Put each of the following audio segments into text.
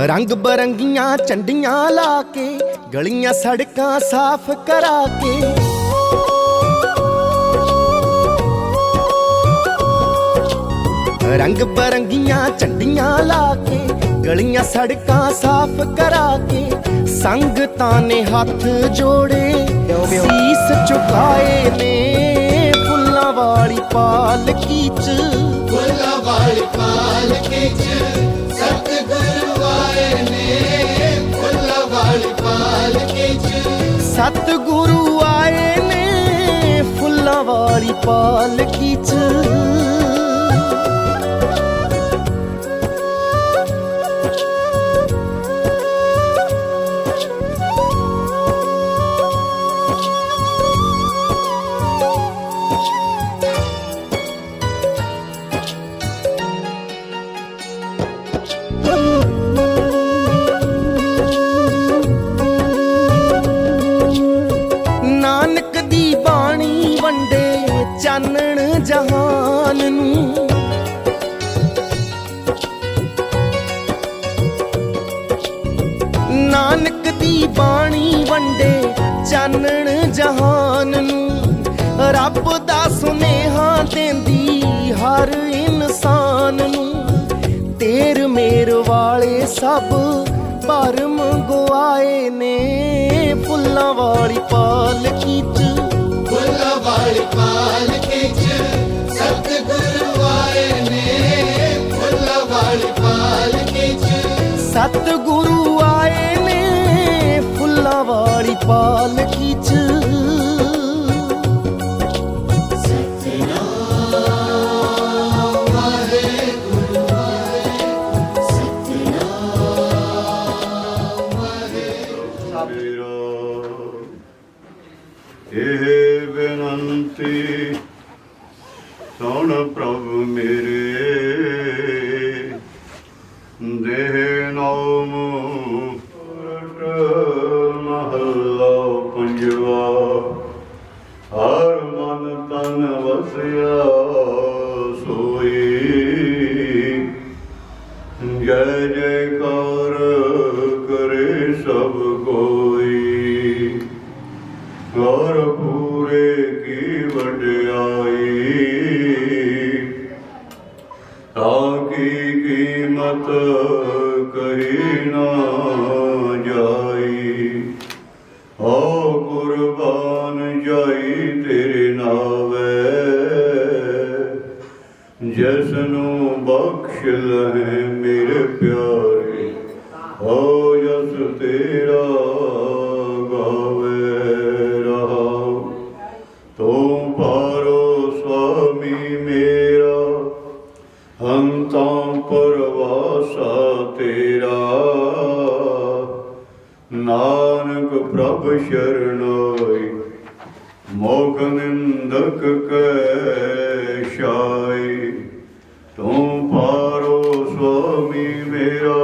रंग बरंगियां झंडियां ला के गलियां सड़कां साफ करा के रंग बरंगियां झंडियां ला के गलियां सड़कां साफ करा के संगतां ने हथ जोड़े शीस झुकाए ने फुल्लां वाली पालकी च फुल्लां वाली पालकी च सतगुरु आए ने फुल्लां वाली पालकी च सतगुरु आए ने फुल्लां वाली पालकी च। नानक दी बाणी वंडे चानण जहान नूं नानक दी बाणी वंडे चानण जहान नूं रब दा सुनेहा देंदी हर इंसान नूं तेर मेर वाले सब भरम गवाए ने फुल्लां वाली पालकी च फुल्लां वाली पालकी च सतगुरु आए ने फुल्लां वाली पालकी च सतगुरु आए ने फुल्लां वाली पालकी च। बेनंती सुन प्रभु मेरे देह नाम महला पंजवा हर मन तन वसिया सोई जय जयकार करे सब कोई और पूरे की वड्याई ताकि कीमत कही ना जाई ओ कुर्बान जाई तेरे नावे जसनू बख्श लहे मेरे प्यारे ओ जस तेरा गावे तो पारो स्वामी मेरा हंता परवासा तेरा नानक प्रभ शरणाई मोख निंदक कैशाई तू पारो स्वामी मेरा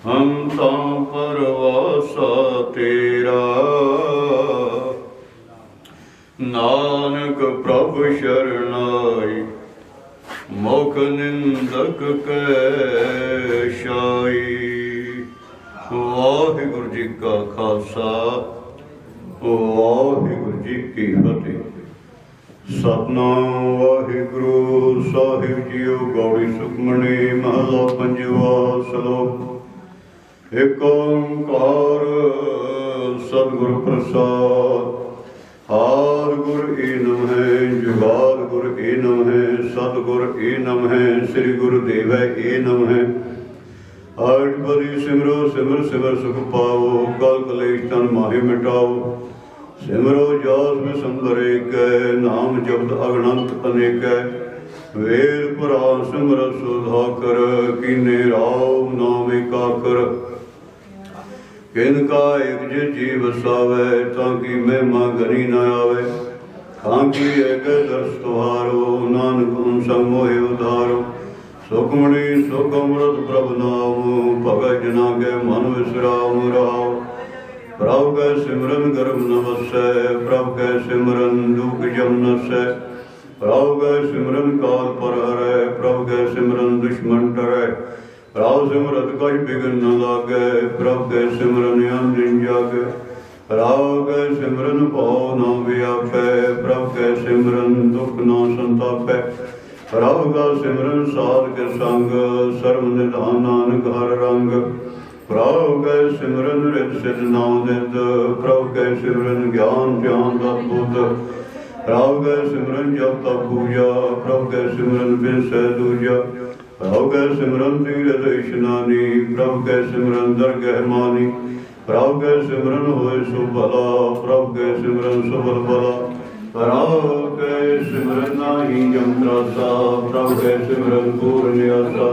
हंता परवासा तेरा नानक प्रभु शरणाई मुख निंदक कैशाई। वाहिगुरु जी का खालसा वाहिगुरु जी की फतेह। सतनाम वाहिगुरु साहिब जीओ गौड़ी सुखमणी महला पंजवा श्लोक एक ओंकार सतगुरु प्रसाद हार गुर ईनम है जुगार गुर ईनम है सतगुर ईनम है श्री गुरुदेव ईनम है अष्टपदी सिमरो सिमर सिमर सुख पाओ कल कलेश तन माहे मिटाओ सिमरो जास में संबर एक नाम जपत अगणंत अनेक वेद पुराण सिमर सुधा कर कीने राव नाम एकाकर किनका एक जे जीव सावे ताकि महिमा गनी न आवे खांकी एक दर्श तुहारो नानक उन संग मोहे उधारो सुखमणि सुख अमृत प्रभु नाम भगत जना के मन विश्राम राव प्रभु के सिमरन गर्भ नमस्से प्रभु के सिमरन दुख जम नस्से प्रभु के सिमरन काल पर हरे प्रभु के सिमरन दुश्मन टरे प्रभ सिमरत कछ बिघन न लागे, प्रभ के सिमरन अंजन जागे। प्रभ के सिमरन भव न व्यापै, प्रभ के सिमरन दुख न संतापै। प्रभ का सिमरन साध के संग, सर्व निधान नानक हर रंग। प्रभ के सिमरन रित सिद्ध नाम नित, प्रभ के सिमरन ज्ञान ध्यान अद्भुत। प्रभ के सिमरन जप तप पूजा, प्रभ के सिमरन बिन सह दूजा। प्रभ के सिमरन तीरथ स्नानी, प्रभ के सिमरन दरगह मानी। प्रभ के सिमरन होए सुभ भला, प्रभ के सिमरन सुबल भला। प्रभ के सिमरन नाही जम त्रासा, प्रभ के सिमरन पूर्ण आसा।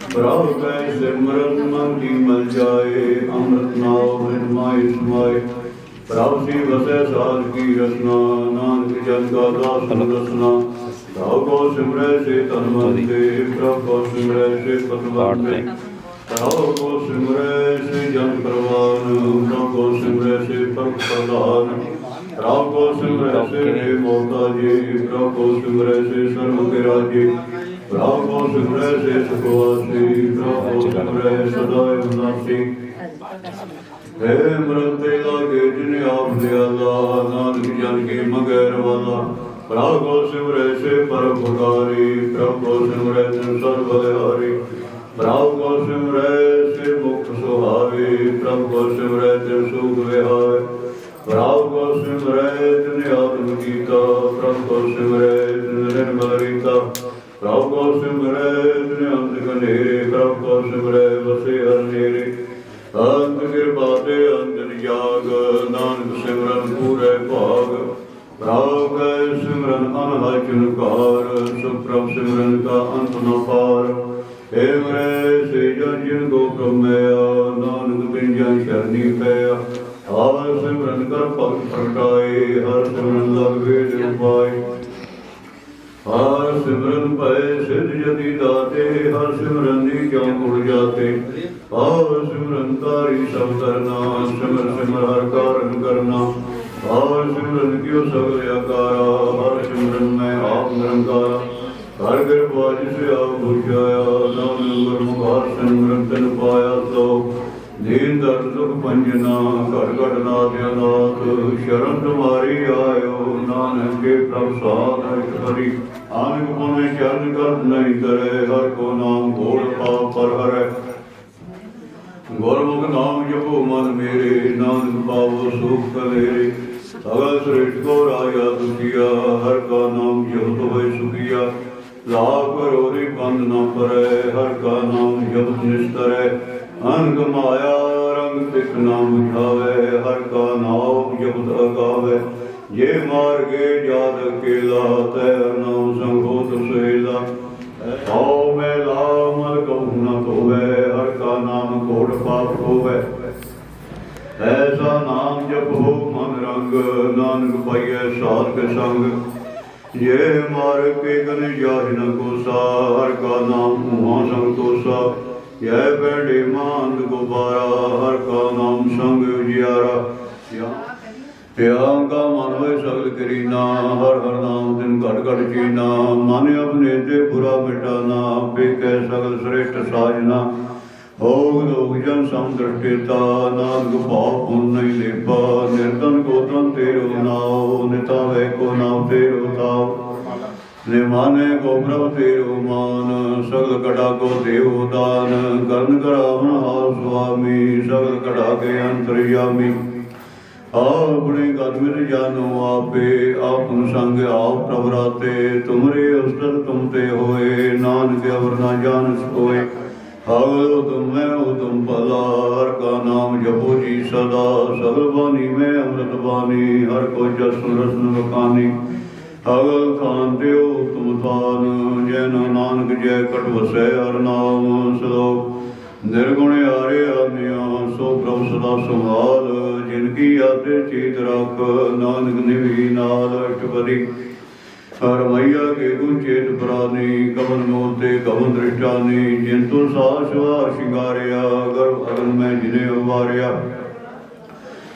प्रभ के सिमरन मंगी मल जाए, अमृत नाव निर्माय समाए। प्रभ सी बसे साध की रचना, नानक जन का दास रसना। प्रभ को सिमरै से तन मन से, प्रभ को सिमरै से पतवंत से। प्रभ को सिमरै से जन परवान, प्रभ को सिमरै से पग प्रधान। प्रभ को सिमरै से मोहताजी, प्रभ को सिमरै से सर्व के राजी। प्रभ को सिमरै से सुखवासी, प्रभ को सिमरै सदा उदासी। हे मरते लागे जिन आप दयाला, नानक जन की मगैर वाला। प्रभ को सिमरै से परोपकारी, प्रभ को सिमरै से सर्व बलिहारी। प्रभ को सिमरै से मुक्त सुहावे, प्रभ को सिमरै से सुख विहावे। प्रभ को सिमरै तिन आत्म गीता, प्रभ को सिमरै तिन निर्मल रीता। प्रभ को सिमरै तिन अंत कनेरे, प्रभ को सिमरै बसे हर नेरे। अंत कृपा ते अंजन जाग, नानक सिमरन पूरे भाग। प्रभ के सिमरन अनहद चुनकार, सुख प्रभ सिमरन का अंत न पार। हे मरै से जन जिन को प्रमया, नानक बिन जन शरणी पया। हर सिमरन कर पग प्रगटाए, हर सिमरन लग वेद उपाय। हर सिमरन पै सिद्ध जति दाते, हर सिमरन नीचा उड़ जाते। हर सिमरन कारी सब करना, सिमर सिमर हर कारण करना। हर सिमरन क्यों सगल आकारा, हर सिमरन में आप निरंकारा। हर कृपा जिसे आप बुझाया, नानक गुरमुख हर सिमरन तिन पाया। तो दीन दर्द दुख पंजना, घर घट नाथ अनाथ। शरण तुम्हारी आयो, नानक के प्रभ साथ हरि। आनक पुण्य चरण कर नहीं करे, हर को नाम घोड़ पाप पर हरै। गुरमुख नाम जपो मन मेरे, नानक पावो सुख कलेरे। सगल श्रेष्ठ को राजा दुखिया, हर का नाम जपत होय सुखिया। लाख करोड़ि बंद न परै, हर का नाम जपत निस्तरै। अनग माया रंग तिक न बुझावे, हर का नाम जपत अगावे। ये मार्गे जात अकेला, तै नाम संग होत सुहेला। हौ मैला मल कहूँ न धोवै, हर का नाम घोड़ पाप होवै। ऐसा नाम जप हो मन रंग, नानक पाइयै साध के संग। ये मार्ग के गन जाहि न कोसा, हर का नाम उहाँ संतोषा। यह बैठे मांद गुबारा, हर का नाम संग उजियारा। यहाँ का मन होय सगल करीना, हर हर नाम दिन घट घट चीना। मन अपने ते बुरा मिटाना, बेकै सगल श्रेष्ठ साजना। भोग लोग जन समदृष्टिता, नानक भाव पुण्य नहीं लेपा। निर्धन को तन तेरो नाव, नितावे को नाव तेरो ताव। निमाने को प्रभ तेरो मान, सगल कटा को देव दान। कर्ण करावन हार स्वामी, सगल कटा के अंतर्यामी। अपने कर्मित जानो आपे, आपन संग आप प्रभ राते। तुमरे उस्तत तुम ते होए, नानक अवर न जान सोए। हवो तुम मैं हो तुम भला, हर का नाम जपो जी सदा। सगल बानी में अमृत बानी, हर को जस रसन बखानी। अगल थान देव तुम थान, जैन नानक जय कट वसै हर नाम। श्लोक निर्गुण आरे आन्या, सो प्रभ सदा संभाल। जिनकी आते चीत रख, नानक निभी नाल। अष्टपदी हर मैया के गुण चेत प्राणी, कवन मोते कवन दृष्टानी। जिंतु सासवार शिंगारिया, गर्भ अगन में जिन्हें उबारिया।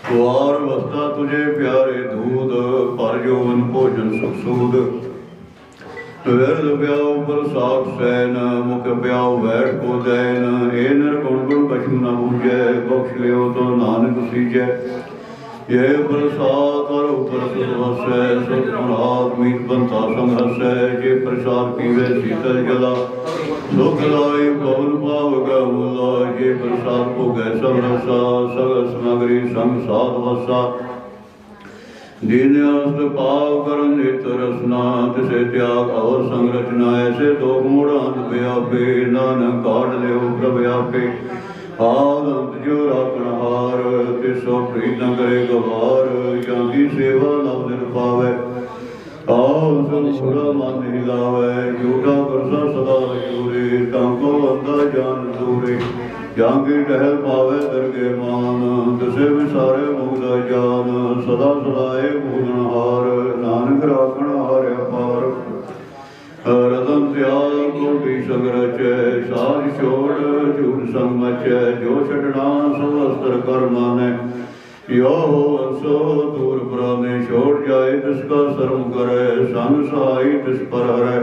द्वार बसता तुझे प्यारे दूध, पर जौवन भोजन सुख सूद। विरद प्याओ प्रसाद सैन मुख प्याओ बैठ को दैन ए निर्गुण गुण कछु न बूझे बख्श लियो तो नानक सीजै ये प्रसाद कर ऊपर सुरवसै सुरपुरात मीत बंता संघर्षै जे प्रसाद पीवे शीतल जला सुख लाई पवन पाव गला जे प्रसाद को गै सब रसा सगल समग्री संग साध वसा दीनयास्त पाव करन नित रसना तिसे त्याग और संरचना ऐसे तो मूढ़ांत व्यापे नानक काट ले प्रभ व्यापे आनंद जो राखण हार तिसो प्रीत न करे गवार जाकी सेवा नव दिन पावे आओ सुरा मन हिलावे झूठा करसा सदा जूरे टांको अंधा जान दूरे जांगी टहल पावे दरगे मान तिसे विसारे मुगदा जान सदा सदाए मूलन हार नानक राखण हारे पार रतन त्याग कोटि संग्रच साज छोड़ झूठ संगच जो छड़ना सो अस्त्र कर माने यो हो सो दूर पुराने छोड़ जाए तिसका शर्म करे संग सहाय तिस पर हरे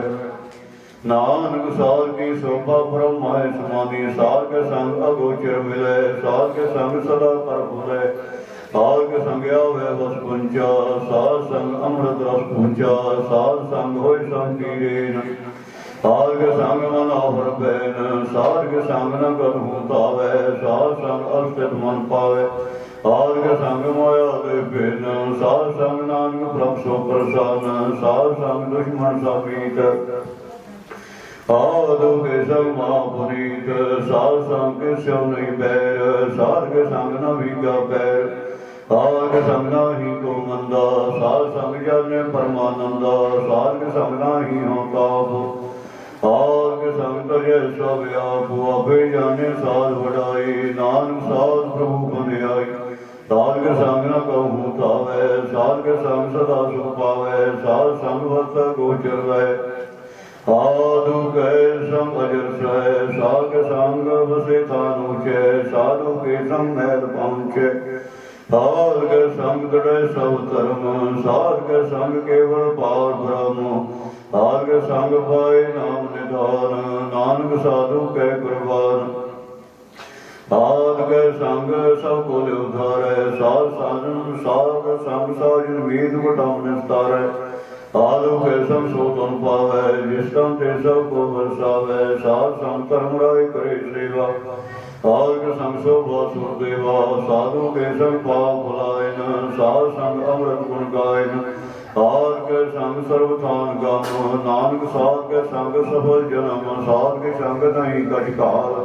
नानक साध की शोभा ब्रह्म है समाधि साध के संग अगोचर मिले साध के संग सदा कर भूले साध के संग आवे बस पंचा साध संग अमृत रस पूंचा साध संग होय संकीर्ण साध के संग मन आभर बैन साध के संग न करूँ तावे साध संग अस्तित्व मन पावे साध के संग माया दे बिन साध संग नानक ब्रह्म सो प्रसन्न साध संग दुश्मन सा पीत आदो के संग महापुनीत साध संग के स्यो नहीं बैर साध के संग न भीगा पैर साध के संग न ही को मंदा साध संग जाने परमानंदा साध के संग न ही हो ताप साध के संग तजे सब आप आपे जाने साध बढ़ाई नानक साध प्रभु बने आई साध के संग न कहूँ तावे साध के संग सदा सुख पावे साध संग वस्त गोचर रहे साधु के संग अजर सह साध के संग बसे तानुचे साधु के संग मैल पहुँचे साध के संग दृढ़ सब धर्म साध के संग केवल पार ब्रह्म साध के संग पाए नाम निधान नानक साधु के कुर्बान साध के संग सब को उधारे साध साधन साध के संग साजन वेद वटाम निस्तारे साधु के संग सो तुम पावे जिस तम ते सब को बरसावे साध संग कर्म राय करे सेवा साध के संग सो वासुर देवा साधु के संग पाप भुलायन साध संग अमृत गुण गायन साध के संग सर्वथान गाम नानक साध के संग सफल जन्म साध के संग नहीं कछ काल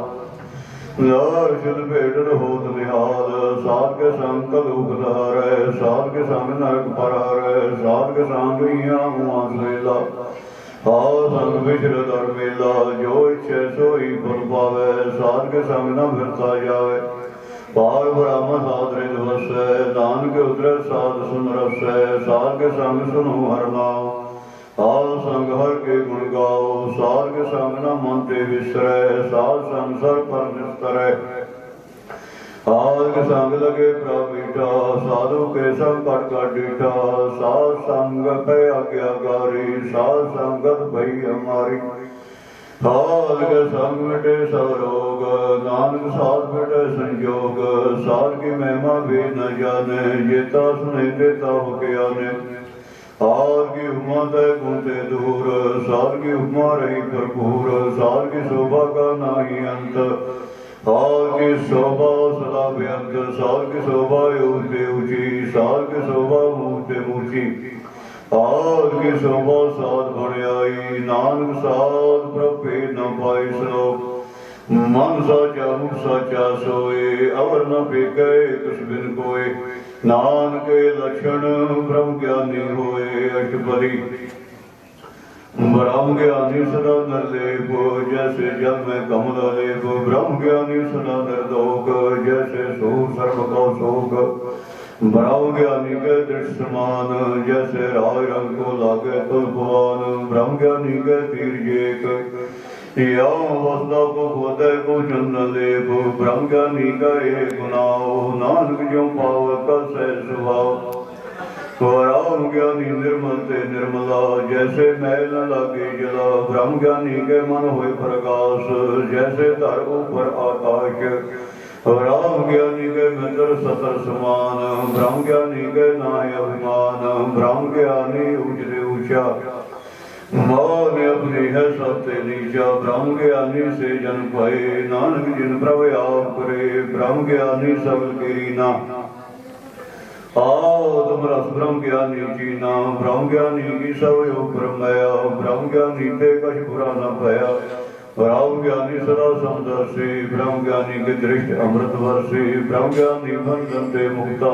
शुद्ध भेद होत निहाल साध के संग कलुक धारे साध के संग नरक परारे साध के संग मेला साध संग विचर दर मेला जो इच्छे सो ही फल पावे साध के संग न फिरता जावे पार ब्रह्म साध रिद वसै नानक उतरे साध सुन रसै साध के संग सुनो हर नाम साध संग हर के गुण गाओ साध के संग न मन ते विसरै साध संग सर पर निस्तरै साध के संग लगे प्रमीठा साधु के संग कट कट डीठा साध संग पे आज्ञाकारी साध संगत भई हमारी साध के संग मिटे सब रोग नानक साध मिटे संयोग साध की महिमा भी न जाने जेता सुने देता हो के आने साध की उपमा तय गुणते दूर साध की उपमा रही भरपूर साध की शोभा का नाही अंत साध की शोभा सदा बेअंत साध की शोभा ऊंचे ऊंची साध की शोभा ऊंचे ऊंची साध की शोभा साध बन आई नानक साध प्रभे न पाई श्लोक मन साचा मुख साचा सोए अवर न फेंके कुछ बिन कोय नानक के लक्षण ब्रह्म ज्ञानी होए अष्टपदी ब्रह्म ज्ञानी सदा निर्लेप जैसे जल में कमल लेप ब्रह्म ज्ञानी सदा निर्दोष जैसे सो सर्व का शोक ब्रह्म ज्ञानी के दृढ़ समान जैसे राय रंग को लागे तुल्पवान ब्रह्म ज्ञानी के तीर एक वसदा को खोदे को चंदन लेप ब्रह्म ज्ञानी का एक गुनाह नानक जो पाव का सह स्वभाव राम ज्ञानी निर्मल ते निर्मला, जैसे मैल न लागे जला। ब्रह्म ज्ञानी के मन होए प्रकाश, जैसे धर ऊपर आकाश। राम ज्ञानी के मित्र सतर समान, ब्रह्म ज्ञानी के नाय अभिमान। ब्रह्म ज्ञानी उजरे ऊंचा, मान अपनी है सबसे नीचा। ब्रह्म ज्ञानी से जन पाए, नानक जिन प्रभ आप करे। ब्रह्म ज्ञानी सबल कीना, आओ तुम रस ब्रह्म ज्ञानी जीना। ब्रह्म ज्ञानी की सब योग ब्रह्मया, ब्रह्म ज्ञानी ते कछ बुरा न भया। ब्रह्म ज्ञानी सदा समदर्शी, ब्रह्म ज्ञानी के दृष्टि अमृत वर्षी। ब्रह्म ज्ञानी बंधन ते मुक्ता,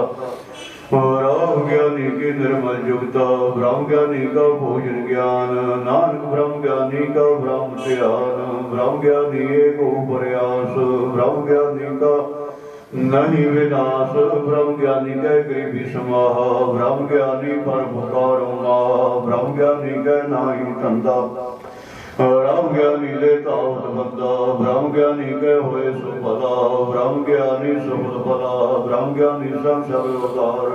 ब्रह्म ज्ञानी की निर्मल युक्ता। ब्रह्म ज्ञानी का भोजन ज्ञान, नानक ब्रह्म ज्ञानी का ब्रह्म ध्यान। ब्रह्म ज्ञानी एक प्रयास, ब्रह्म ज्ञानी का नहीं विनाश। ब्रह्म ज्ञानी कह गरीबी समाहा, ब्रह्म ज्ञानी पर पुकारो माह। ब्रह्म ज्ञानी कह नाही धंधा, ब्रह्म ज्ञानी लेता बंदा। ब्रह्म ज्ञानी कह होए सुफला, ब्रह्म ज्ञानी सुमत फला। ब्रह्म ज्ञानी संग सब उदार,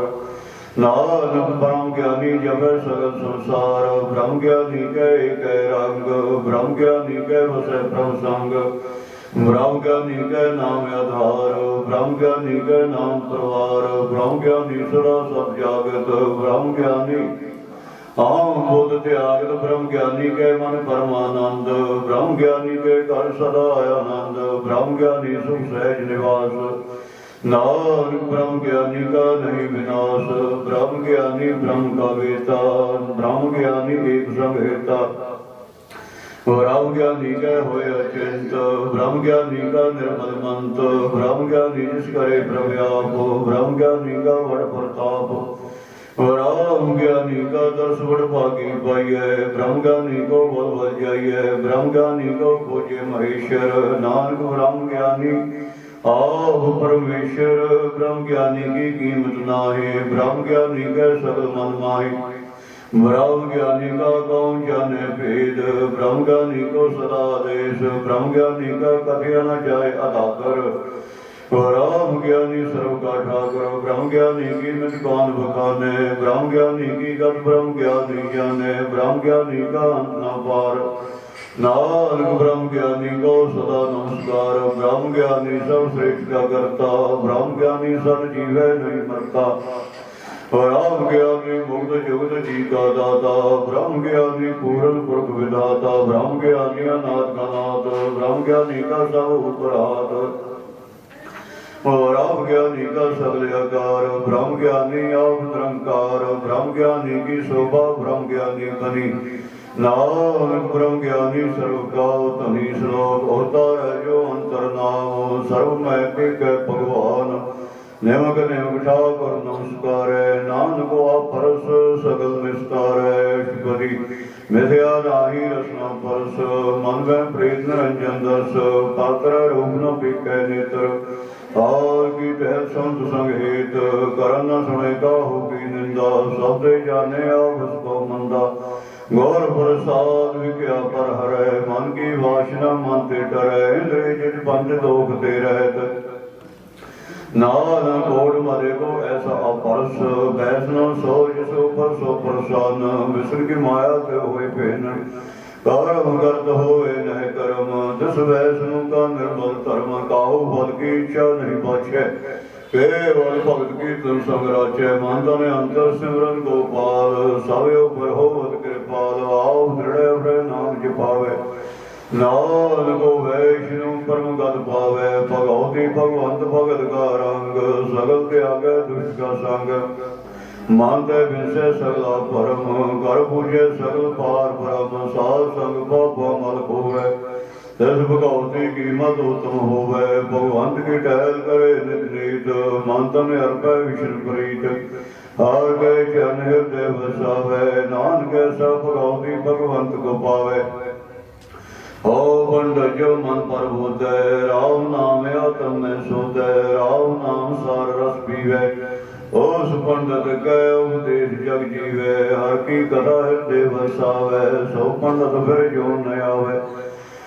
नानक ब्रह्म ज्ञानी जब सगल संसार। ब्रह्म ज्ञानी कह एक रंग, ब्रह्म ज्ञानी कह वसै प्रभ संग। ब्रह्म ज्ञानी के नाम आधार, ब्रह्म ज्ञानी के नाम परवार। ब्रह्म ज्ञानी सदा सब जागत, ब्रह्म ज्ञानी आम बोध त्यागत। ब्रह्म ज्ञानी के मन परमानंद, ब्रह्म ज्ञानी के घर सदा आनंद। ब्रह्म ज्ञानी सुख सहज निवास, नानक ब्रह्म ज्ञानी का नहीं विनाश। ब्रह्म ज्ञानी ब्रह्म का वेता, ब्रह्म ज्ञानी एक संग हेता। ब्रह्म ज्ञानी का होए अचिंत, ब्रह्म ज्ञानी का निर्मल मंत। ब्रह्म ज्ञानी जिस करे प्रव्याप, ब्रह्म ज्ञानी का बड़ प्रताप। ब्रह्म ज्ञानी का दर्श बड़ भागी पाइए, ब्रह्म ज्ञानी को बल बल जाइए। ब्रह्म ज्ञानी को खोजे महेश्वर, नानक ब्रह्म ज्ञानी आप परमेश्वर। ब्रह्म ज्ञानी की कीमत नाहे, ब्रह्म ज्ञानी के सकल मन माही। ब्रह्म ज्ञानी का कौन जाने भेद, ब्रह्म ज्ञानी को सदा आदेश। ब्रह्म ज्ञानी का कथिया न जाए अदाकर, ब्रह्म ज्ञानी सर्व का ठाकर। ब्रह्म ज्ञानी की मित कौन बखाने, ब्रह्म ज्ञानी की गत ब्रह्म ज्ञानी जाने। ब्रह्म ज्ञानी का अंत न पार, नानक ब्रह्म ज्ञानी को सदा नमस्कार। ब्रह्म ज्ञानी सब श्रेष्ठ का करता, ब्रह्म ज्ञानी सद जीवे नहीं मरता। ब्रह्म ज्ञानी मुक्त जुगत जी का दाता, ब्रह्म ज्ञानी पूर्ण पुरख विधाता। ब्रह्म ज्ञानी अनाथ का नाथ, ब्रह्म ज्ञानी का सब उपरात। ब्रह्म ज्ञानी का सकल आकार, ब्रह्म ज्ञानी आप निरंकार। ब्रह्म ज्ञानी की शोभा ब्रह्म ज्ञानी बनी, नानक ब्रह्म ज्ञानी सर्व का तनी। श्लोक होता है जो अंतर नाम, सर्व मैं के भगवान। निमक निमक ठाकुर नमस्कार, नानक आप परस सकल निस्तार। शुभरी मिथ्या नाही रसना परस, मन में प्रीत निरंजन दस। पात्र रूप न पीके नेत्र, और की तहत संत संग हेत। करन न सुने काहू की निंदा, शब्द जाने आप उसको मंदा। गौर प्रसाद विज्ञा पर हरै, मन की वासना मन ते डरै। इंद्रिय जित पंच दोख ते रहत, नानक कोड मरे को ऐसा अपरस। वैष्णो सो जिसो पर सो प्रसन्न, विष्णु की माया से हुए फेन। कर्म करत होए नह कर्म, जिस वैष्णु का निर्मल धर्म। काहू फल की इच्छा नहीं बचे, केवल भगत की तुम संग्राचे। मन तन अंतर सिमरन गोपाल, सवयो पर होवत कृपाल। आओ दृढ़ नाम जपावे, नानक वैष्णु परम गत पावे। भगवती भगवंत भगत का रंग, सगल त्याग दुष्ट का संग। मानते विषय सगला परम, कर पूजे सगल पार ब्रह्म। साध संग पाप मल खोवे, दस भगवती की मत उत्तम होवे। भगवंत की टहल करे नित नीत, मानता में अर्पय विष्णु प्रीत। हर के चरण हृदय बसावे, नानक सब भगवती भगवंत को पावे। हो पंडित जो मन पर होते, राम नाम आत्म में सोते। राम नाम सार रस पीवे, उस पंडित के उपदेश जग जीवे। हर की कथा हृदय बसावे, सो पंडित फिर जो न आवे।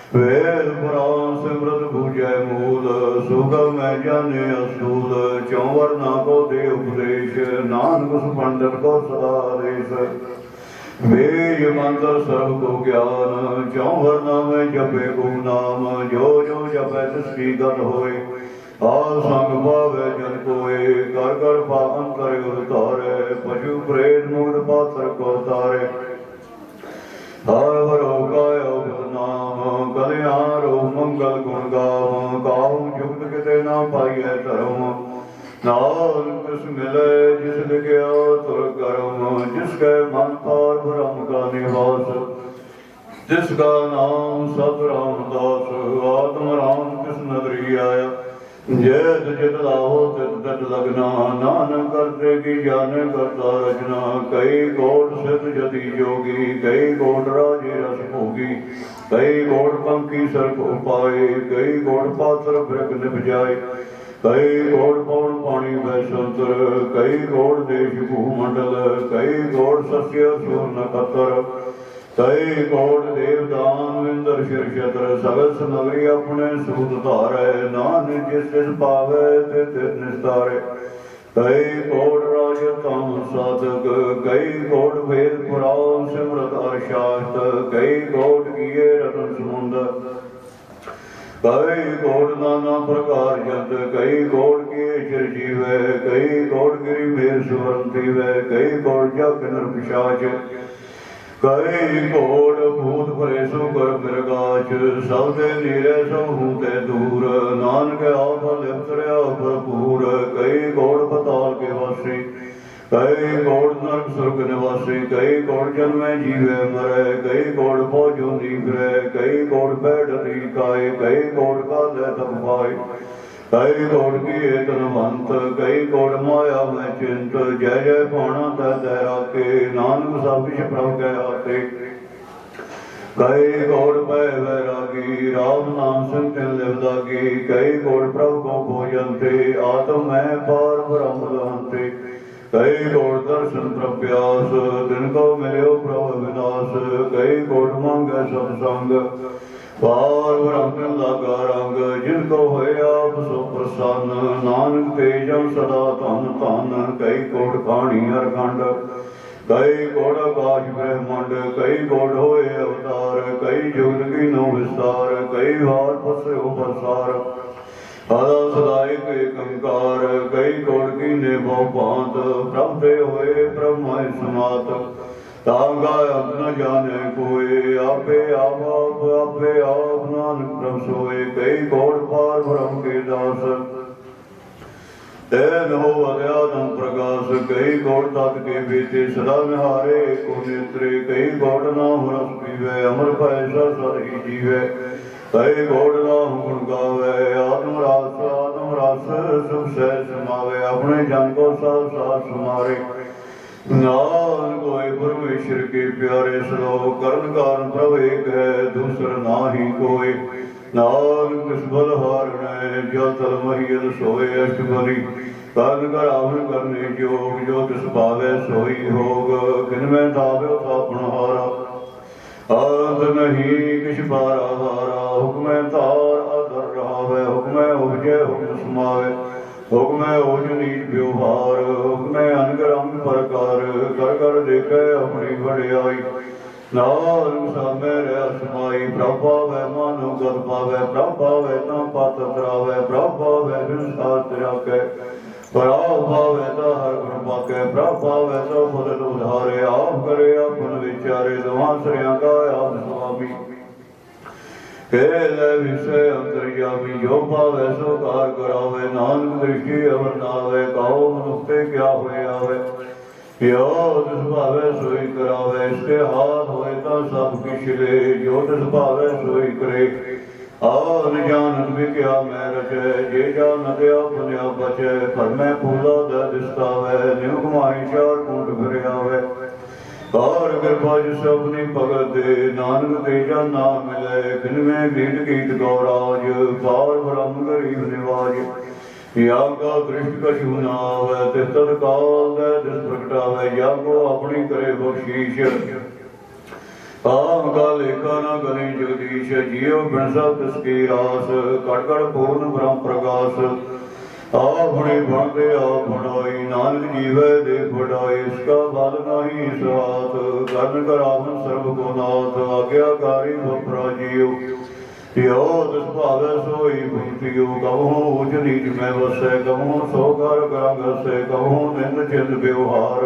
वेद पुराण सिमरत पूजै मूल सुगम मैं जाने असूल चौवर ना को दे उपदेश नानक उस पंडित को सदा देश वेद मंत्र सर्व को ज्ञान चौवर नामे जपे को नाम जो जो जपै तिसकी गत होए आल संग पावे जन कोय कर कर पावन करे उतारे पशु प्रेत मुक्त पात्र को तारे हर हरो गायो नाम कल्याणो मंगल गुण गाव गाव जुगत किते ना पाइए धर्म नानक तिस मिले जिस लिखिया तुर करम जिसके मन पार ब्रह्म का निवास जिसका नाम सत रामदास आत्म राम किस नगरी आया जैत जित लाहो तित तित लगना नानक करते की जाने करता रचना कई कोट सिद्ध जति जोगी कई कोट राजे रस भोगी कई कोट पंखी सर को पाए कई कोट पात्र भृग निभ जाए कई कोट पौन पानी वैसंतर कई कोट देश भूमंडल कई कोट सस्य सूर नक्षत्र कई कोट देवदान इंद्र शिर छत्र सगल समगरी अपने सूत धारे नानक जिस जिस पावे तित तित निस्तारे कई कोट राजताम साधक कई कोट वेद पुराण सिमरत शास्त्र कई कोट किए रतन समुंदर कई कोट नाना प्रकार जंत कई कोट किए चिरजीव कई कोट गिरी मेर सुवर्ण दिव कई कोट जग नर पिशाच कई कोट भूत भरे सुकर प्रकाश सब दे नीरे सब हूते दूर नानक आप लिपतरिया भरपूर कई कोट पताल के वासी कई कोट नरक सुर्ग निवासी कई कोट जन्मे जीवे मरे कई कोट भोजो नीवरे कई कोट बैठती खाए कई कोट काले तप पाए कई कोट किए तनवंत कई कोट माया में चिंत जय जय पाना तय राखे नानक सब किछ प्रभ के हाथे कई कोट पै वैरागी राम नाम सुनते लिवदागी कई कोट प्रभु को भोजन थे आत्म में पार ब्रह्म लहंते कई कोट दर्शन प्रभ्यास दिन को मिलो प्रभु विनाश कई कोट मांगे सत्संग पार ब्रह्म लगा रंग जिनको होए आप सो प्रसन्न नानक तेजम सदा धन धन कई कोट खाणी हर खंड कई कोट आकाश ब्रह्मंड कई कोट होए अवतार कई जुग की नो विस्तार कई वार पसरो प्रसार सदा सदाई के कंकार कई कोट की ने पांत प्रभु होए ब्रह्म समात तांगा अब न जाने कोई आपे आप नानक प्रभ सोए कई कोट पार ब्रह्म के दास तैन हो अध्यात्म प्रकाश कई कोट तत् के बीते सदा निहारे को नेत्रे कई कोट नाम रस पीवे अमर पैसा सर ही जीवे कई कोट नाम गुण गावे आत्म रास सुख सह समावे अपने जन को साथ साथ समारे नान कोई परमेश्वर के प्यारे श्लोक करण कारण प्रभु एक है दूसरा ना ही कोई नान किस बल हारने जो तल महियल सोए अष्टबली कर्ण कर आवन करने जोग जो तिस पावे सोई होग किन में दावे थापन हारा अंत नहीं किछ पारा हारा हुक्म तार अधर रहावे हुक्म उपजय हुक्म समावे हुक्म ओजनी व्यवहार हुक्म अनग्रम प्रकार कर कर देखे अपनी बड़ियाई नानक सामे रह समाई प्रभ पावे मानो गत पावे प्रभ पावे ना पात्र द्रावे प्रभ पावे विश्वास रखे प्रभ पावे तो हर गुण पाके प्रभ पावे तो खुद उधारे आप करे अपन विचारे दुआसरिया का आप स्वामी केले विषय अंतर्यामी जो पावे सो कार करावे नानक दृष्टि अवर नावे काओ मनुष्य क्या हुए आवे यो तिस भावे सोई करावे इसके हाथ होए तो सब किछ ले जो तिस भावे सोई करे आन जानत भी क्या मैं रचे जे जानत अपने बचे पर मैं फूला दे दिस्तावे नियुग माही चार कूट फिर आवे और कृपा जिस अपनी भगत दे नानक तेजा नाम मिले दिन में गीत गीत गौराज पार ब्रह्म गरीब निवाज यागा दृष्ट कछु नावे तिस तत्काल दे दिस प्रगटावे यागो अपनी करे बख्शीश काम का लेखा न गणे जगदीश जियो बिन सब तिसकी रास कट कट पूर्ण ब्रह्म प्रकाश आपने बनते आप बढ़ाई नानक जीवै देख बढ़ाई इसका बल नहीं सहात कर्ण करावन सर्व को नाथ आज्ञाकारी बपराजियो यो तिस भावै सोई भक्तियो कहूँ उच नीच में वसै कहूँ सो कर करंग से कहूँ निंद चिंत व्यवहार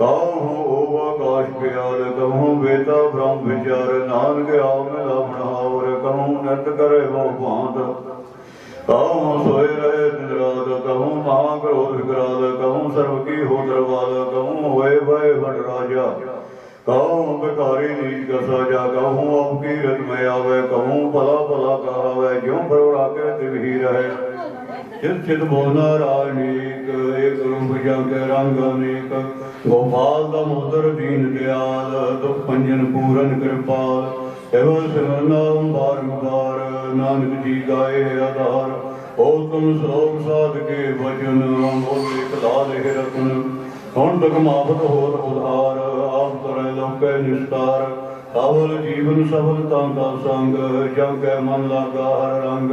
कहूँ ओव आकाश प्यार कहूँ वेदा ब्रह्म विचार नानक आव में लवण हावर कहूँ नट करे वो भांत कहूँ सोए रहे दिन रात कहूँ महाक्रोध विकराल कहूँ सर्व की हो दरबार कहूँ होए भय भट राजा कहूँ भिखारी नीच का साजा कहूँ अब की रत में आवे कहूँ भला भला कहावे ज्यों परवड़ा के दिवही रहे चित चित बोलना राजनीक एक रूप जग रंग अनेक गोपाल दामोदर दीन दयाल दुख पंजन पूरन कृपाल एवं सिमरनाम बारंबार नानक जी गाए आधार ओ तुम श्लोक साध के वचन बोले कला ले रतन हुण तक मावत होर उधार आप करे लोके निस्तार अवल जीवन सफलता का संग जग के मन लागा हर रंग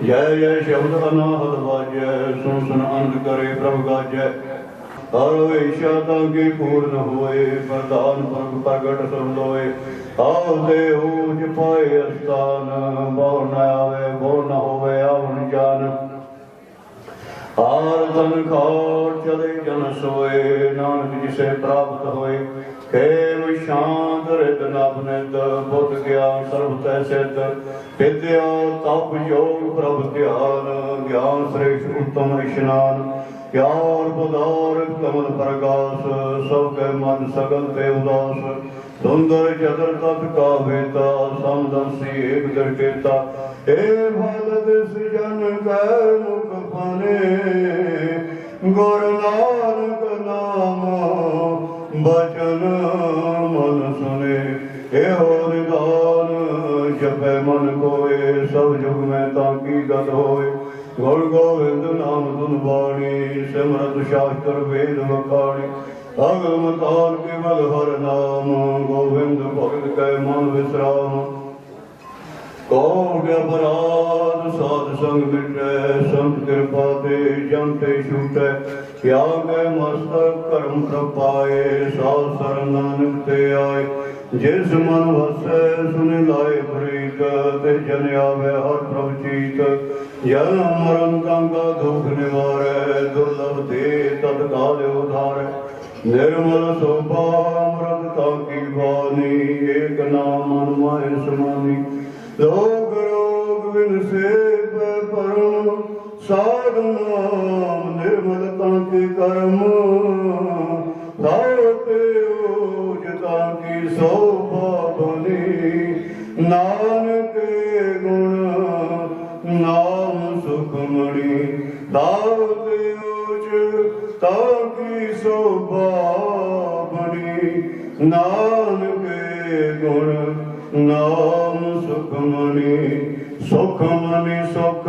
जय जय शब्द अनाहत बाजय सुन सुन अंत करे प्रभु गाजय हर इच्छा ताकि पूर्ण होए प्रधान प्रगट सब लोए आवते ऊज पाए स्थान बहु न आवे बहु न होवे आवन जान हार तन खार चले जन सोए नानक जिसे प्राप्त होए खेम शांत रित नवनित बुद्ध ज्ञान सर्व तै सिद्ध विद्या तप योग प्रभ ध्यान ज्ञान श्रेष्ठ उत्तम स्नान ज्ञान पदार्थ कमल प्रकाश सबके मन सगल ते उदास सुंदर चतर तत् का बेता समदर्शी एक दृष्टेता हे भल दिस जन कै मुख फने गुर नानक नाम बचन मन सुने हे हो निदान जपै मन कोय सब जुग में ताकी गत होय गुण गोविंद नाम धुन बाणी सिमरत शास्त्र वेद बखाणी अगम ताल केवल हर नाम गोविंद भगत कै मन विश्राम कौट अपराध साध संग मिटै संत कृपा ते जम ते छूटै त्याग मस्तक कर्म प्रपाए साध शरण नानक ते आए जिस मन वसै सुन लाए प्रीत ते जन आवे हर प्रभ चीत जन्म मरण का दुख निवारै दुर्लभ दे तत्काल उधारै निर्मल शोभा अमृत ताकी वाणी एक नाम मन माय समानी लोग रोग बिन से परम साधु नाम निर्मलता के कर्म धारते ओजता की शोभा बनी नानक गुण नाम सुखमणि धारते ओजता की शोभा बनी नानक गुण नाम सुखमणि सुखमणि सुख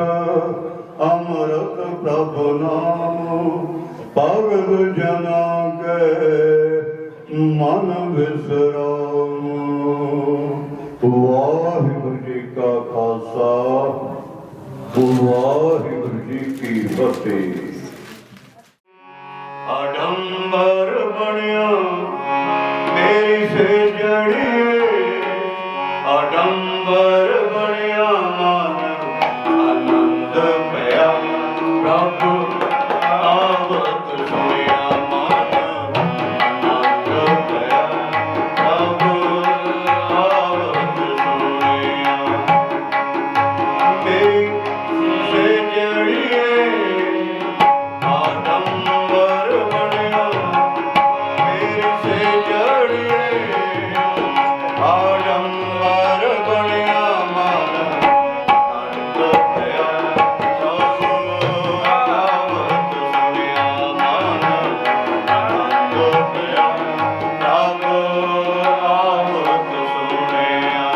अमृत प्रभु नाम भगत जना के मन विश्राम वाहिगुरु जी का खालसा वाहिगुरु जी की फतेह। आडंबर बनिया मेरी से जड़िए आडंबर बनिया मन आनंद भया प्रभु आवत सुनिया मन आनंद भया प्रभु आवत सुनिया मेरी से जड़िए आडंबर बनिया मेरी से जड़िए आडंबर बनिया मन आनंद भया प्रभु आवत सुनिया मन आनंद भया प्रभु आवत सुनिया।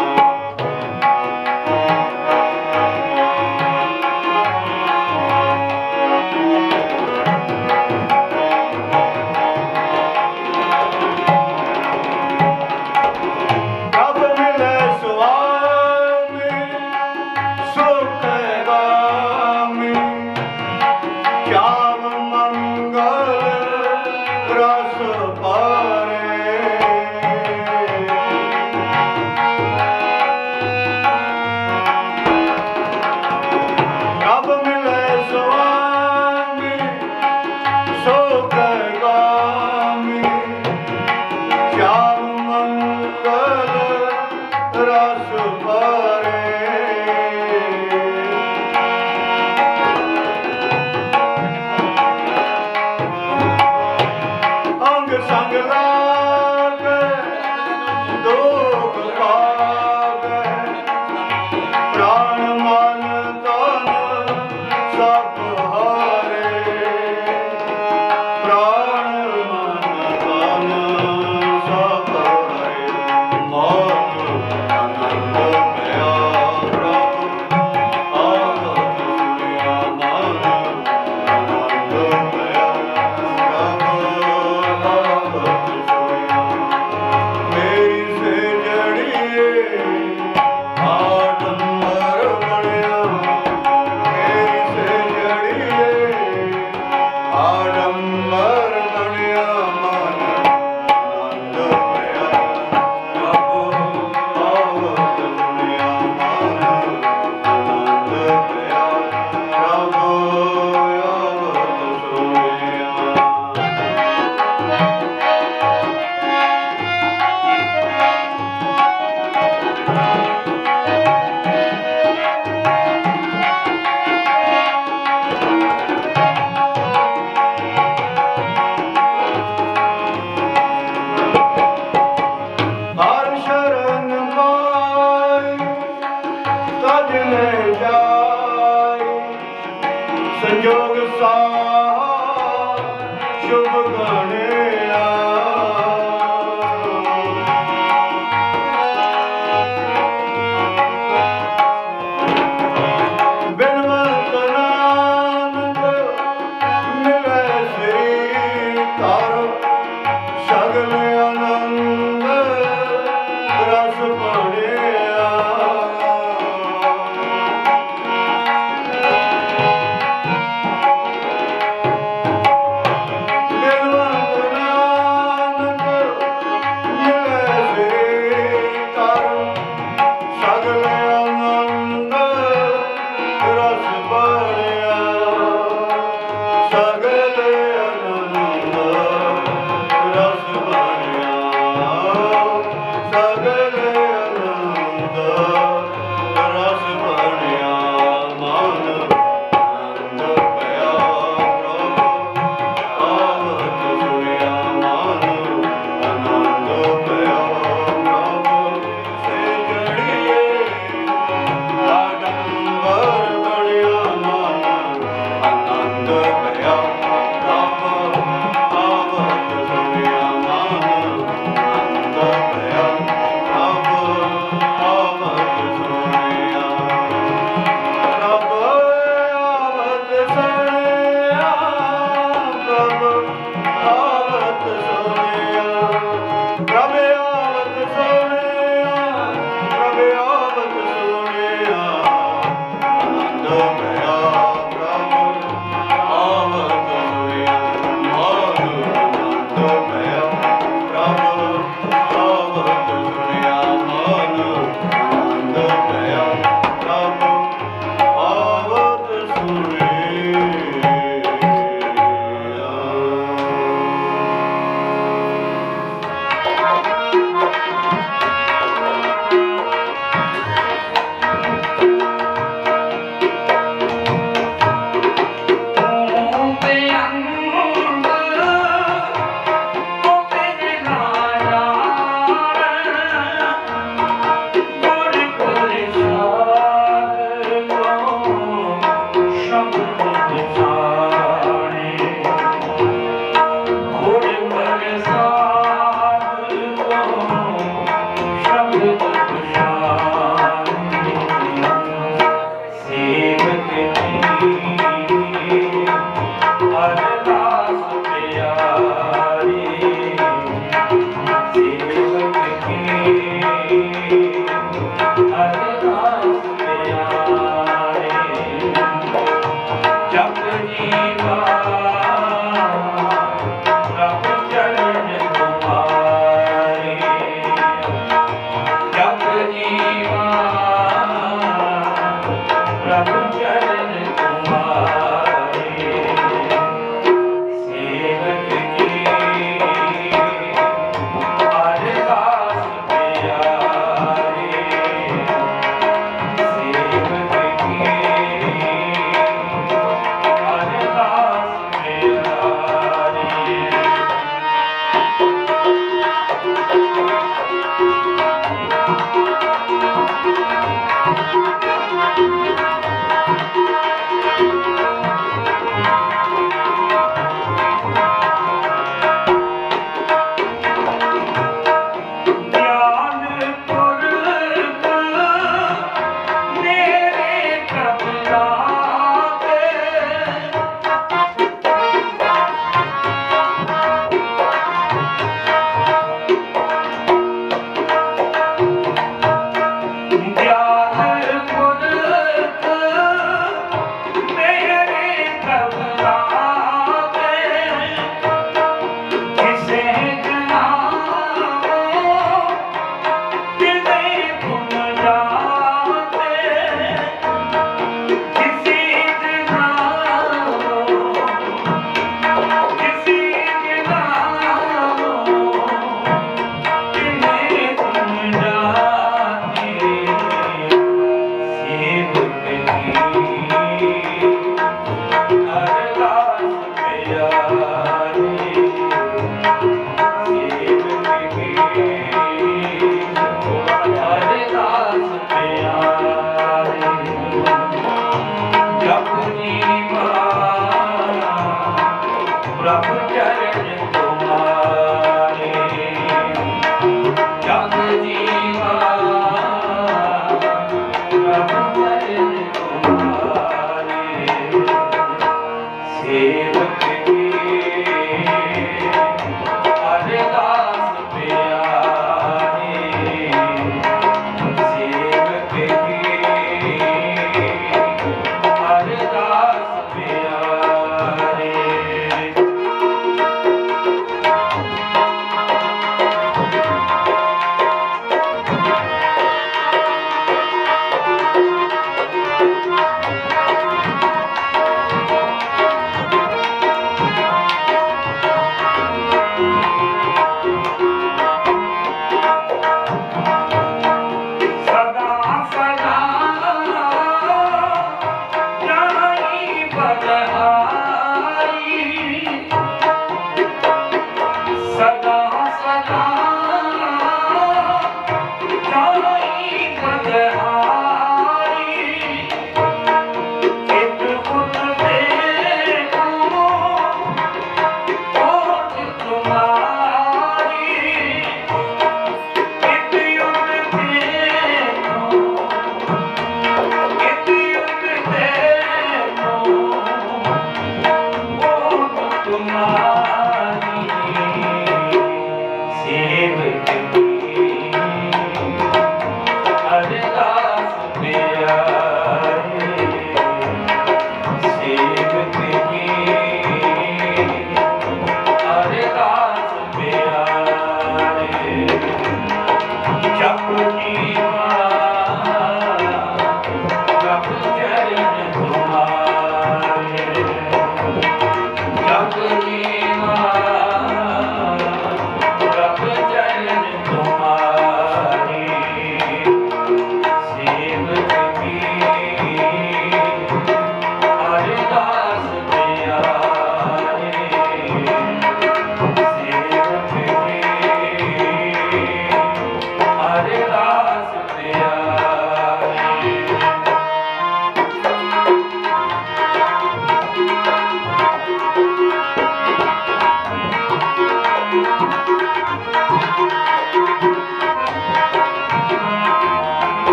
ਪ੍ਰਭ ਆਵਤ ਸੁਣਿਆ, ਪ੍ਰਭ ਆਵਤ ਸੁਣਿਆ, ਆਨੰਦ ਭਇਆ ਪ੍ਰਭ ਆਵਤ ਸੁਣਿਆ, ਆਨੰਦ ਭਇਆ ਪ੍ਰਭ ਆਵਤ ਸੁਣਿਆ, ਆਨੰਦ ਭਇਆ ਪ੍ਰਭ ਆਵਤ ਸੁਣਿਆ।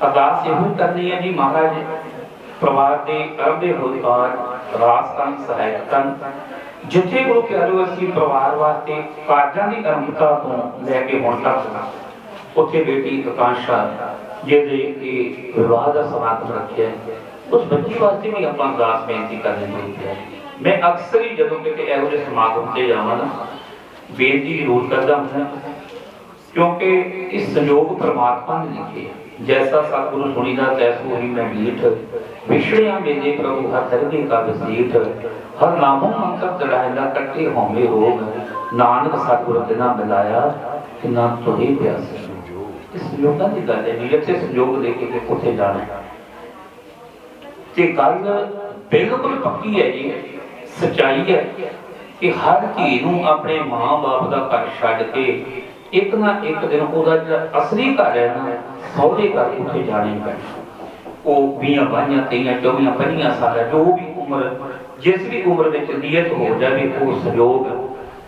अरदास यही करनी है जी महाराज परिवार के अरबे होकार रास तन सहायक तन जिथे गुरु प्यारो असी परिवार वास्ते कार्यां दी आरंभता तो लैके हुण तक उत्थे बेटी आकांक्षा जिहदे विवाह का समागम रखे उस बच्ची वास्ते भी आपां अरदास बेनती करनी होती है। मैं अक्सर ही जदों किते इहो जिहे समागम ते जावां ना बेनती जरूर करदा हूं क्योंकि इस संयोग परमात्मा ने लिखे जैसा सतगुरु सुनीदा तैसो ही मैं मीठ विछड़िया मेरे प्रभु हर दरगे का वसीठ हर नामों मंत्र चढ़ाएंदा कट्टे होंगे रोग नानक सतगुरु बिना मिलाया कि ना तुहे प्यास। इस संयोगां दी गल है जिथे संयोग लेके के उथे जाना ते गल बिल्कुल पक्की है जी सच्चाई है कि हर धी नूं अपने मां बाप दा घर छड्ड के एक ना एक दिन ओदा जिहड़ा असली घर है ना सौरे घर उठे जाने पैना। वो 20 22 23 24 25 साल जो भी उम्र जिस भी उम्र में नियत हो जाए वो संयोग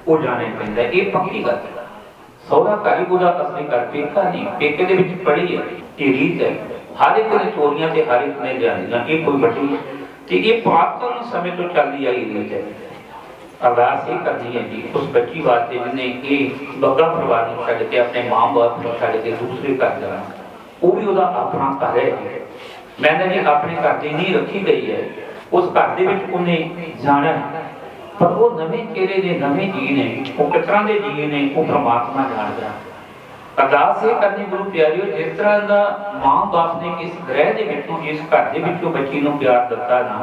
वो जाने पैंदा। ये पक्की गल है सौरा घर ही ओदा असली घर पेका नहीं पेके दे विच पड़ी है ये रीत है हर एक ने चोरियां ते हर एक ने जानियां ये कोई बड़ी ते ये पुरातन समय तो चलती आई रीत है। अरदास ये करनी है जी उस बच्ची वास्ते जिन्हें ये बग्गा परिवार को छड्ड के अपने मां बाप को छड्ड के दूसरे घर जाना वो भी ओदा अपना घर है। मैंने जी अपने घर की नींह रखी गई है उस घर दे विच उन्हें जाना है पर वो नवे चेहरे ने नवे जी ने वो किस तरह के जी ने वो परमात्मा जानदा। अरदास ये करनी गुरु प्यारियो जिस तरह का मां बाप ने इस ग्रह के विचों इस घर के विचों बच्ची नूं प्यार दिता ना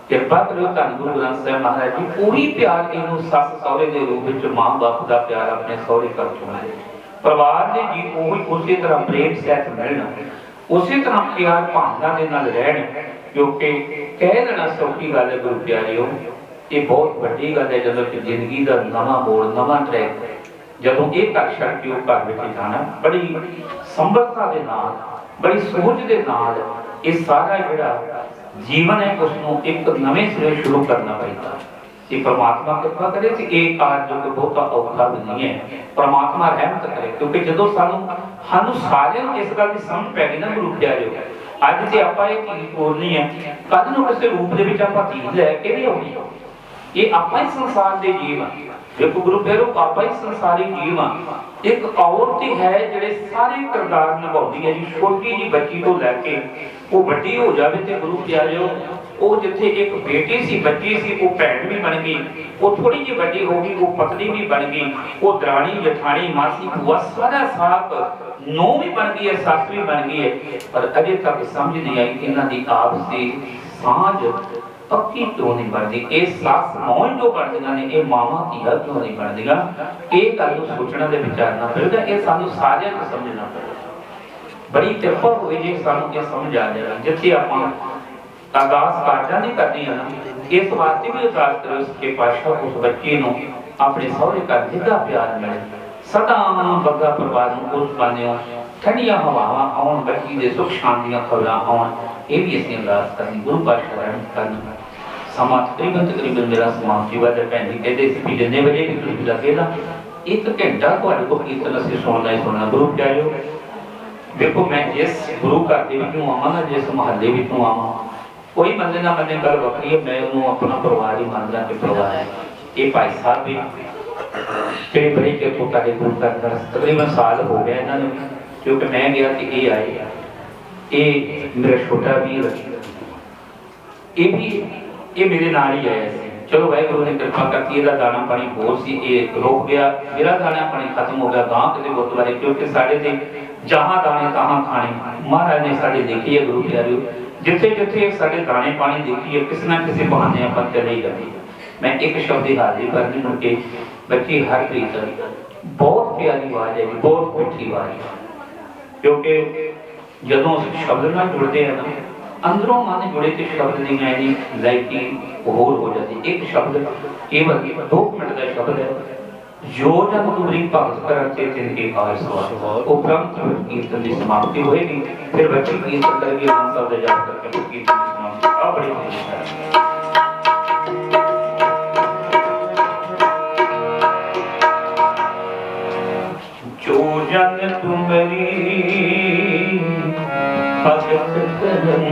कृपा करो धन गुरु ग्रंथ साहिब महाराज जी पूरी प्यार इनू सस सौरे के रूप में मां बाप का प्यार अपने सौरे कर चुना परिवार के जी उसी तरह प्रेम सहित मिलना उसी तरह प्यार भावना के नाल रहन क्योंकि कह देना सौखी गल है गुरु प्यारिओ, ये बहुत वड्डी गल है जदों कि जिंदगी का नवा मोड़ नवा ट्रैक जदों ये घर छड़ के वो घर में जाना बड़ी संभलता के नाल बड़ी सोच के नाल ये सारा जिहड़ा जीवन है उसनों एक नवे सिरे शुरू करना पैंदा। ये परमात्मा कृपा करे तो एक कार्य जो बहुत औखा भी नहीं है, परमात्मा रहमत करे क्योंकि जदों सानू सारिਆਂ इस गल की समझ पै गई ना गुरु प्यारिओ, अज ते आपां ये चीज बोलनी है कल नूं किसी रूप दे विच आपां चीज लैके भी आउणी, ये आपां ही संसार दे जीव हां। देखो गुरु प्यारिओ आपां ही संसारी जीव हां। एक औरत ही है जिहड़े सारे किरदार निभाउंदी है जी, छोटी जी बच्ची तो लैके वो वड्डी हो जावे ते गुरु प्यारिओ वो जिथे एक बेटी सी बच्ची सी वो भैन भी बन गई, वो थोड़ी जी बड़ी हो गई वो पत्नी भी बन गई, वो दरानी जठानी मासी बुआ सारा साथ नौ भी बन गई है, सस भी बन गई है, पर अजे तक समझ नहीं आई कि इन्हां दी आपसी सांझ पक्की क्यों नहीं बनती। ये सस नौ जो बनदियां ने ये मावां धीआं क्यों नहीं बनदियां, ये गल नूं सोचना ते विचारना पवेगा, ये सानूं सारिਆਂ नूं समझना पवेगा। बड़ी किरपा होई जे सानूं ये समझ आ जाए जिथे आपां अरदास कारजां दी करनी है ना, इस वास्ते भी अरदास करो कि पातशाह उस बच्चे नूं अपने सहुरे घर जिद्दा प्यार मिले, सदा बग्गा परिवार नूं उस पानियों ठंडियां हवावां आउण, बच्ची दे सुख शांतियां खबरां आउण, ये भी असीं अरदास करनी। गुरु पातशाह रहमत करन। समा तकरीबन मेरा समाप्ति वाला भैन जी कहते सी भी जिन्ने बजे भी तुसीं लगे ना एक घंटा तुहाडे कोल कीर्तन असीं सुनना ही सुनना। गुरु प्यारिओ देखो मैं जिस गुरु घर दे विचों आवां ना, जिस महल्ले विचों आवां, कोई मन्ने ना मन्ने गल वखरी है, मैं उन्होंने अपना परिवार ही मानदा कि परिवार है। ये भाई साहब भी कई बड़े चिर तो तारे गुरु घर तकरीबन साल हो गया इन्होंने, क्योंकि मैं गया तो ये आए, ये मेरा छोटा वीर ये मेरे नाल ही आया। चलो वाहिगुरू ने कृपा करती है, दाना पानी बहुत सी ये रुक गया, मेरा दाना पानी खत्म हो गया गांव किसी गुरुद्वारे, क्योंकि साढ़े से जहां दाने तहां खाने महाराज ने साढ़े देखी है। गुरु प्यारिओ जिथे जिथे साढ़े दाने पानी देखी है किसी ना किसी बहाने आप चले ही जाते। मैं एक शब्द हाजिर करनी मुझे बच्ची हरप्रीत बहुत प्यारी आवाज है, बहुत मिठी आवाज है, क्योंकि जदों उस शब्द नाल जुड़ते हैं ना अंदरों मन जुड़े तो शब्द की मैं लाइकी होर हो जाती। एक शब्द केवल 2 मिनट का शब्द है, जो जन तुमरी भगत करते तिनके कार सवार। उपरंत कीर्तन की समाप्ति होएगी, फिर बच्ची कीर्तन करके नाम शब्द जाप करके कीर्तन की समाप्ति। अब बड़ी जो जन तुमरी भगत करन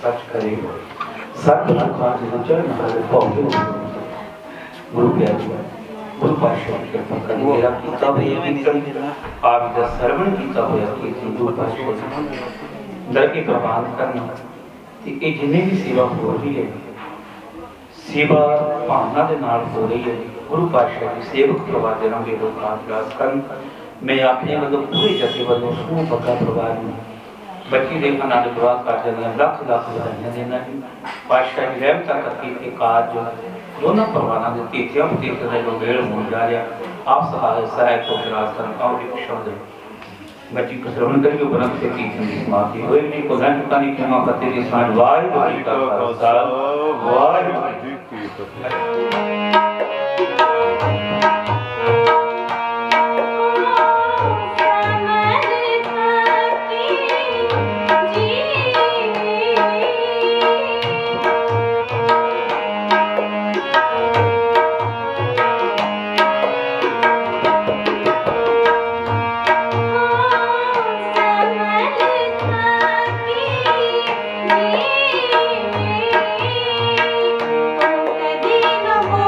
सच करे सत मुखाज चरण हर पौधे गुरु के गुरु पातशाह की कृपा कर मेरा कीता होया कीर्तन आप दा सरवण कीता होया कीर्तन गुरु पातशाह दर के प्रवान करना ते ये जिन्ने भी सेवा हो रही है सेवा भावना के नाल हो रही है गुरु पातशाह की सेवक प्रवाह देना के लोग अरदास करन मैं अपने वालों पूरे जथे वालों समूह पक्का प्रवाह में बच्ची देखा ना दुआ कर देना लख लख बधाइयां देना पातशाह की रहमत करके के कार्य दोनों परवाना के तीर्थों तीर्थ के जो मेल हो जा रहा आप सहाय सहायक को विराज करन और एक शब्द बच्ची को श्रवण करके उपरंत से तीर्थ की समाप्ति होए नहीं को धन पानी के मां पति की साथ वाहिगुरु का खालसा वाहिगुरु जी की फतेह। नमो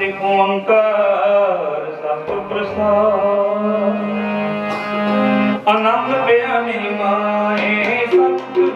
एक ओंकार सतਿ प्रसाद आनंद पिया मेरी माए सतगुरु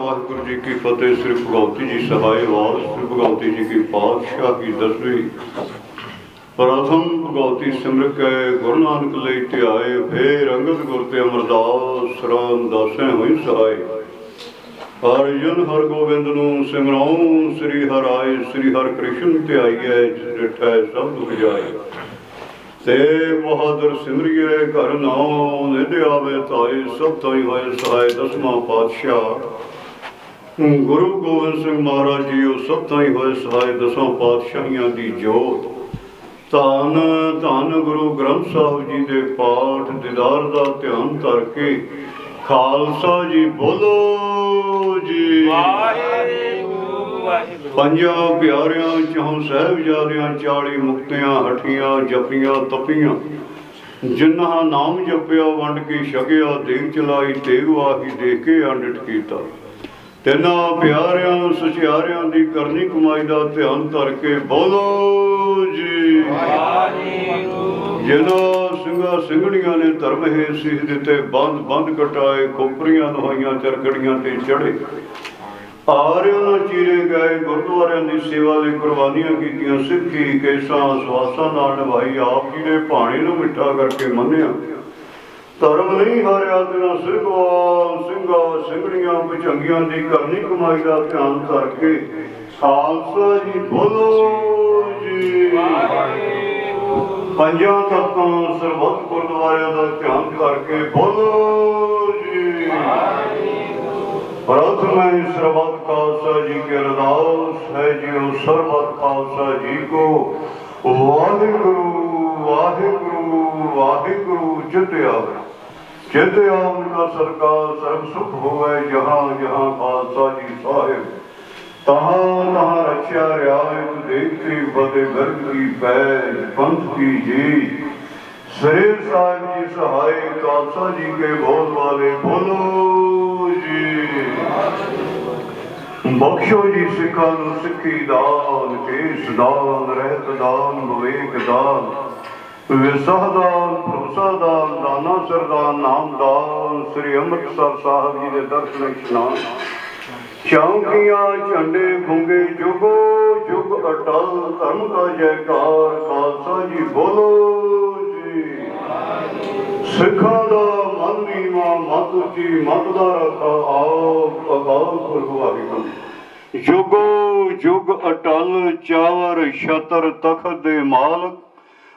वाहिगुरू जी की फतेह। श्री भगवती जी सहाय वाल। श्री भगवती जी की पातशाह की दसवीं प्रथम भगवती सिमर के गुरु नानक लई ध्याए फेर अंगद गुर ते अमरदास रामदासें होई सहाय। अर्जुन हर गोबिंद नूं सिमराऊं श्री हर आए श्री हर कृष्ण ध्याईए जिस डिठै सब दुख जाए। ते बहादुर सिमरिए घर नाम निध आवे ताए सब ताई होए सहाय। दसवां पातशाह गुरु गोबिंद सिंह महाराज जी सब ताई होए सहाय। दसां पातशाहियां दी जोत धन धन गुरु ग्रंथ साहिब जी दे पाठ दीदार दा ध्यान करके खालसा जी बोलो जी। पंजा प्यारियां चौं साहिबजादियां 40 मुक्तियां हठियां जपियां तपियां जिन्हां नाम जपिया वंड के छकिया देग चलाई तेग वाही दे के अंडिठ कीता। तिन्हां प्यारियां सचियारियां दी करनी कमाई दा ध्यान करके बोलो जी। जिन्हां ਸਿੰਘਾਂ ਸਿੰਘਣੀਆਂ ने धर्म है सीख दिते बंद बंद कटाए खोपरियां नहाइयां चरखड़ियां ते चढ़े आरियां चीरे गए गुरुद्वारियां दी सेवा ਲਈ ਕੁਰਬਾਨੀਆਂ ਕੀਤੀਆਂ। ਸਿੱਖੀ ਕੇਸਾਂ ਸਵਾਸਾਂ ਨਾਲ ਨਿਭਾਈ ਆਪ ਜੀ ਨੇ ਭਾਣੇ ਨੂੰ ਮਿੱਠਾ ਕਰਕੇ ਮੰਨਿਆ। ਧਰਮ ਨਹੀਂ ਹਾਰਿਆ ਤੇਰਾ ਸਿਰਗਵਾਲ ਸਿੰਘਾਂ ਸਿੰਘਣੀਆਂ ਭੁਜੰਗੀਆਂ ਦੀ ਕਰਨੀ ਕਮਾਈ ਦਾ ਧਿਆਨ ਕਰਕੇ ਖਾਲਸਾ ਜੀ ਬੋਲੋ ਜੀ। ਪੰਜਾਂ ਤੱਤਾਂ ਸਰਬੱਤ ਗੁਰਦੁਆਰਿਆਂ ਦਾ ਧਿਆਨ ਕਰਕੇ ਬੋਲੋ ਜੀ। प्रथम सर्वत खालसा जी के अरदास है जियो सर्वत खालसा जी को वाहिगुरु वाहिगुरु वाहिगुरु चित आवे। चित आपका सरकार सर्व सुख होवे जहाँ जहाँ खालसा जी साहिब तहाँ तहाँ रक्षा रियायत देखते फतेह गर्ग की पैज पंथ की जीत सरेर साहिब जी सहाय खालसा जी के बोल वाले बोलो जी। बख्शो जी सिखा नूं सिखी दान केस दान रहत दान विवेक दान विसादान भरोसादान दाना सरदान नामदान श्री अमृतसर साहब जी के दर्शन इशनान चौंकियां झंडे फूंगे जुगो जुग अटल धर्म का जयकार खालसा जी बोलो जी। सिखा दा मन नीवा मत उची मत दा रखा आप अकाल पुरख वाहिगुरू जुगो जुग अटल चावर छतर तखत दे मालक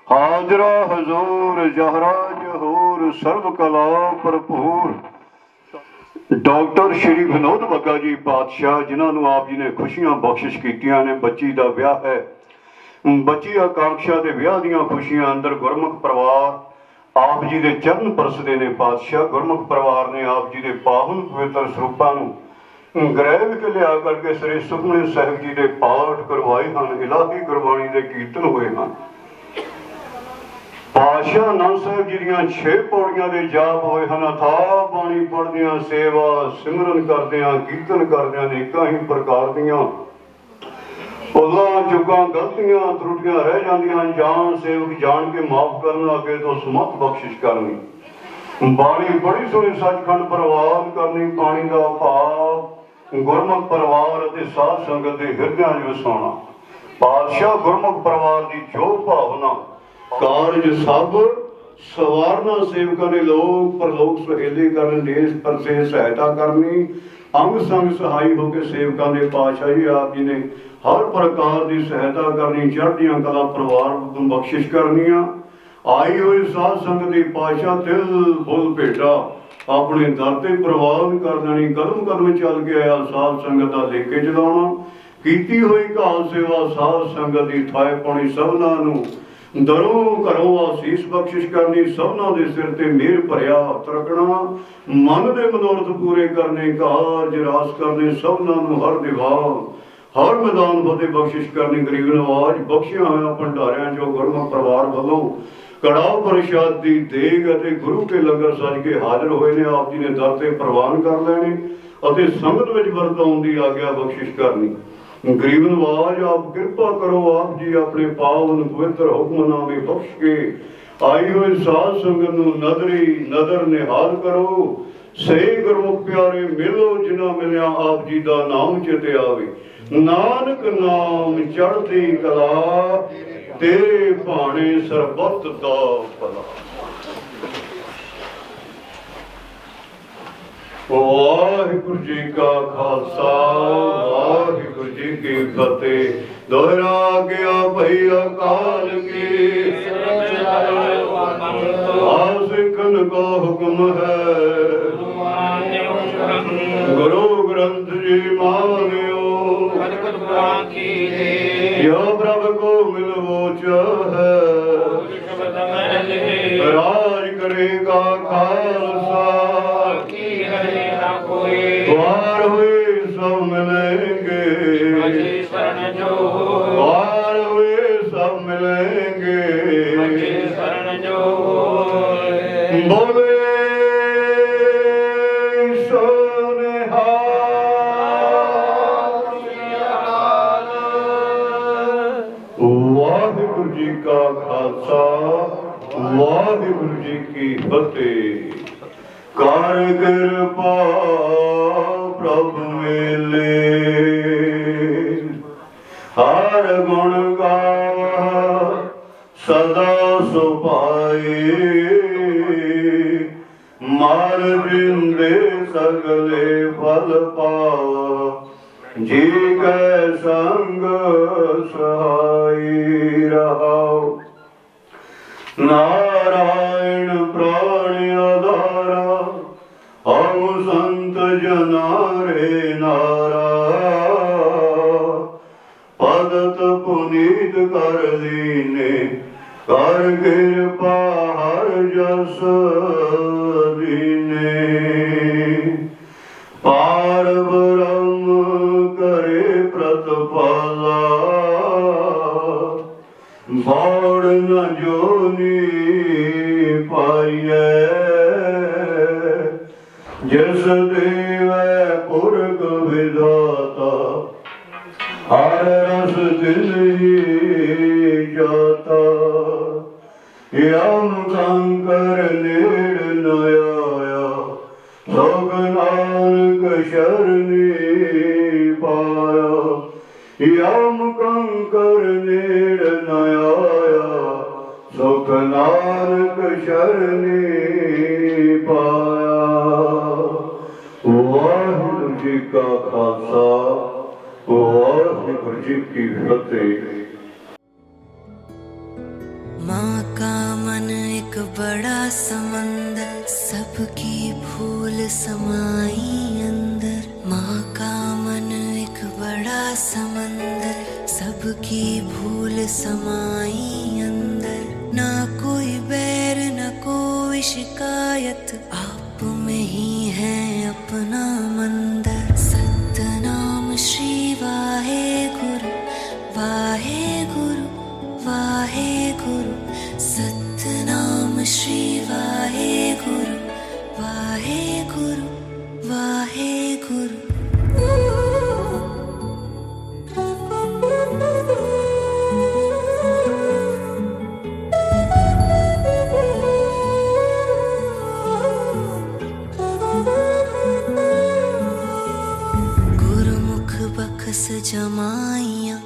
हाजरा हजूर जहरा जहूर सर्व कला भरपूर डॉक्टर श्री विनोद बग्गा जी पातशाह जिन्होंने आप जी ने खुशियां बख्शिश कीतियां ने बच्ची का विआह है बच्ची आकांक्षा के विआह दियां खुशियां अंदर गुरमुख परिवार आप जी के चरण परसदे ने पातशाह गुरमुख परिवार ने आप जी के पावन पवित्र स्वरूपों गृह विच लिया करके श्री सुखमनी साहिब जी के पाठ करवाए हैं इलाही गुरबाणी के कीर्तन हुए हैं पातशाह आनंद साहिब जी दियां 6 पौड़ियां दे जाप होए हैं अथा बाणी पढ़दियां सेवा सिमरन करदियां कीर्तन करदियां अनेकां ही प्रकार दियां भुलां चुकां गलतियां त्रुटियां रह जांदियां जान सेवक जान के माफ करना अगे तो समत बख्शिश करनी बाणी बड़ी सोहनी सचखंड प्रवान करनी पानी का भाव गुरमुख परिवार अते साध संगत के हिरदियां च वसाउणा पातशाह गुरमुख परिवार की जो भावना कारज सब सवारना सेवकों ने लोग परलोक सुहेले करन देश परसे सहायता करनी अंग संग सहाई होकर सेवकों ने पातशाह जी आप जी ने हर प्रकार की सहायता करनी चढ़दियां कला परिवार बख्शिश करनिया आई हुई साध संगत की पातशाह तिल फुल भेटा अपने दर से प्रवान कर देनी कदम कदम चल के आया साध संगत का लेके चलाना कीती हुई घाल सेवा साध संगत की थाए पानी सबना दरों घरों आसीस बख्शिश करनी सबना दे सिर ते मेहर भरिया हथ रखना मन दे मनोरथ पूरे करने कारज रास करने सबना हर दीवार हर मैदान फतेह बख्शिश करनी गरीब नवाज बख्शिया होया भंडारियां जो गुरमुख परिवार वालों कड़ाह प्रसाद की देग अते गुरु के लंगर सज के हाजिर होए ने आप जी ने दर ते प्रवान कर लेने अते संगत विच वरताउण दी आग्या बख्शिश करनी गरीब नवाज आप कृपा करो आप जी अपने पावन पवित्र हुक्मनामे बख्श के आई हुई साध संगत नूं नदरी नदर निहाल करो सही गुरमुख प्यारे मिलो जिन्ना मिलिया आप जी दा नाम चेते आवे नानक नाम चढ़ती कला तेरे भाणे सरबत दा भला वाहिगुरु जी का खालसा वाहिगुरु जी की फतेह दोहरा गया भई अकाल की सिखन को हुक्म है गुरु ग्रंथ जी मानियो यो प्रभु को मिलवो चाहे राज करेगा खालसा द्वार हुए सब मिलेंगे द्वार हुए सब मिलेंगे बोले वाहिगुरु जी का खालसा वाहिगुरु जी की फतेह कर कृपा प्रभु मिले हर गुण गावा सदा सुपाए मार जिंदे सगले फल पावा जी कै संग सहाई रहाओ नारायण प्राण आधारा हम संत जनारे नारा पदत पुनीत कर दीने कर कृपा हर जस दी जिस देवै पुरख विधाता हर रस दिल ही जाता यम कंकर नेड़ न आया सुख नानक शरणी पाया यम कंकर नेड़ न आया सुख नानक शरणी पाया। वाहिगुरु जी का खालसा वाहिगुरु जी की फतेह। माँ का मन एक बड़ा समंदर सबकी भूल समाई अंदर। माँ का मन एक बड़ा समंदर सबकी भूल समाई अंदर। ना कोई बैर न कोई शिकायत आप में ही है अपना मंदिर। सतनाम श्री वाहे गुरु वाहे गुरु वाहे गुरु। सतनाम श्री वाहे गुरु वाहे गुरु वाहे गुरु। गुरुमुख बखस जमाइया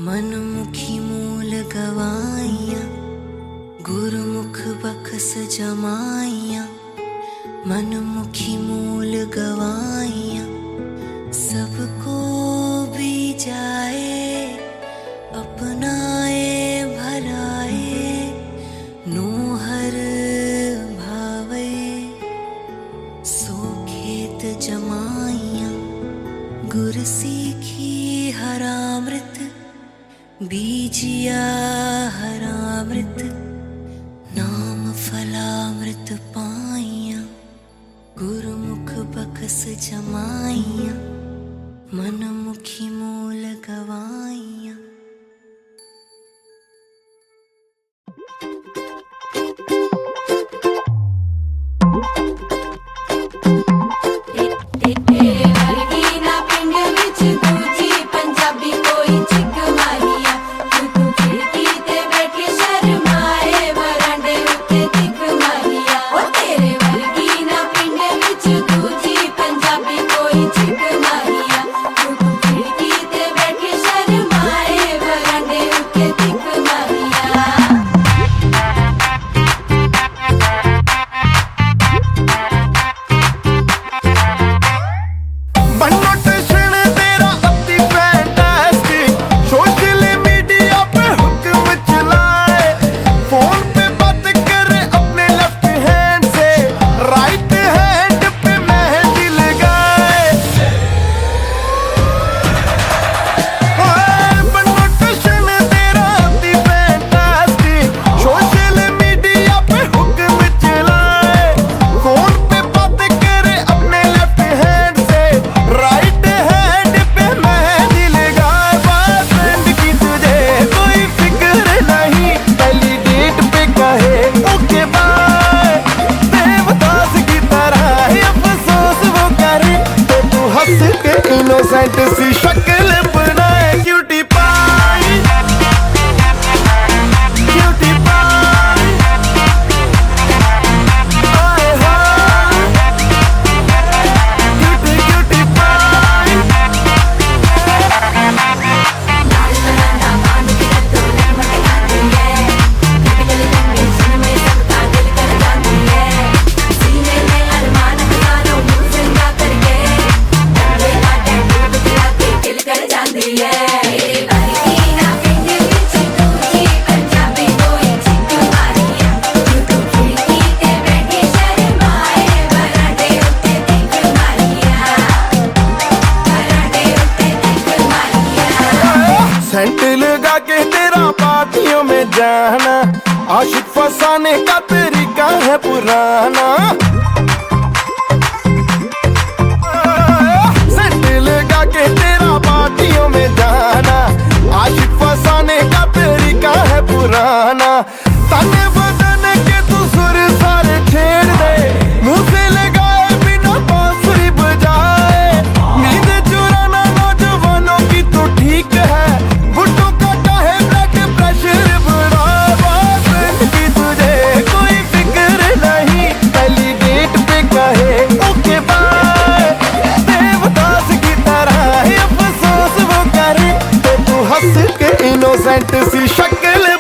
मनमुखी मूल गवाइया। गुरुमुख बखस जमाइया मनमुखी मूल गवाइया। सबको भी जाए अपनाए भराए नूहर भावे। सो खेत जमाइया गुर सीखी हरामृत बीजिया हरामृत। नाम फलामृत पाइया गुरुमुख बखस जमाइया मनमुखी मूल गवाइया। इनोसेंट सी शक्ल बनाए क्यूटी पाई क्यूटी पाई आए हाय क्यूटी क्यूटी पाई। सेंट लगा के तेरा पार्टियों में जाना आशिक फसाने का तरीका है पुराना। सेंट लगा के तेरा पार्टियों में जाना आशिक फसाने का तरीका है पुराना। तने बदन के तू सुर सारे छेड़ दे मुंह से लगाए बिना 100% सी शक्ल